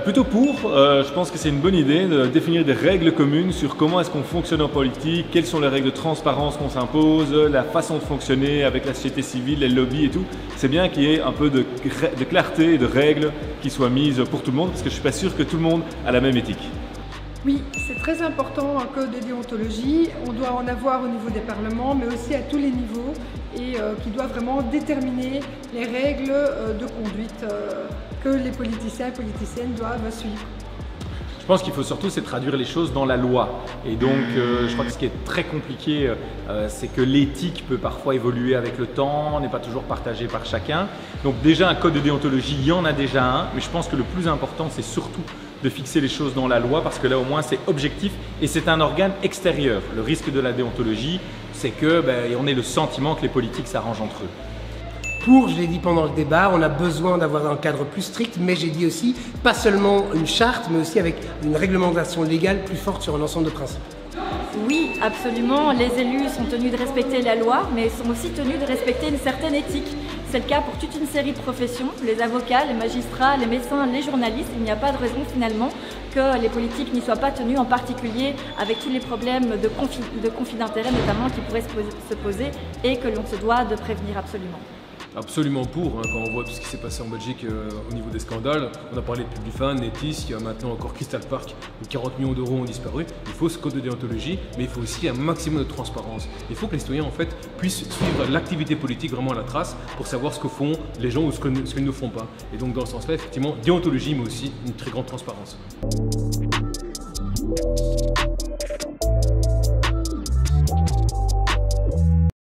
Plutôt pour, je pense que c'est une bonne idée de définir des règles communes sur comment est-ce qu'on fonctionne en politique, quelles sont les règles de transparence qu'on s'impose, la façon de fonctionner avec la société civile, les lobbies et tout. C'est bien qu'il y ait un peu de clarté et de règles qui soient mises pour tout le monde parce que je ne suis pas sûr que tout le monde a la même éthique. Oui, c'est très important un code de déontologie. On doit en avoir au niveau des parlements, mais aussi à tous les niveaux, et qui doit vraiment déterminer les règles de conduite que les politiciens et politiciennes doivent suivre. Je pense qu'il faut surtout c'est traduire les choses dans la loi. Et donc, je crois que ce qui est très compliqué, c'est que l'éthique peut parfois évoluer avec le temps, n'est pas toujours partagée par chacun. Donc déjà, un code de déontologie, il y en a déjà un, mais je pense que le plus important, c'est surtout de fixer les choses dans la loi parce que là, au moins, c'est objectif et c'est un organe extérieur. Le risque de la déontologie, c'est qu'on ait le sentiment que les politiques s'arrangent entre eux. Je l'ai dit pendant le débat, on a besoin d'avoir un cadre plus strict, mais j'ai dit aussi, pas seulement une charte, mais aussi avec une réglementation légale plus forte sur un ensemble de principes. Oui, absolument. Les élus sont tenus de respecter la loi, mais sont aussi tenus de respecter une certaine éthique. C'est le cas pour toute une série de professions, les avocats, les magistrats, les médecins, les journalistes. Il n'y a pas de raison finalement que les politiques n'y soient pas tenus, en particulier avec tous les problèmes de conflit d'intérêts notamment qui pourraient se poser et que l'on se doit de prévenir absolument. Absolument pour, quand on voit tout ce qui s'est passé en Belgique au niveau des scandales. On a parlé de Publifan, Netis, il y a maintenant encore Crystal Park où 40 millions d'euros ont disparu. Il faut ce code de déontologie, mais il faut aussi un maximum de transparence. Il faut que les citoyens en fait puissent suivre l'activité politique vraiment à la trace pour savoir ce que font les gens ou ce qu'ils ne font pas. Et donc dans ce sens-là, effectivement, déontologie mais aussi une très grande transparence.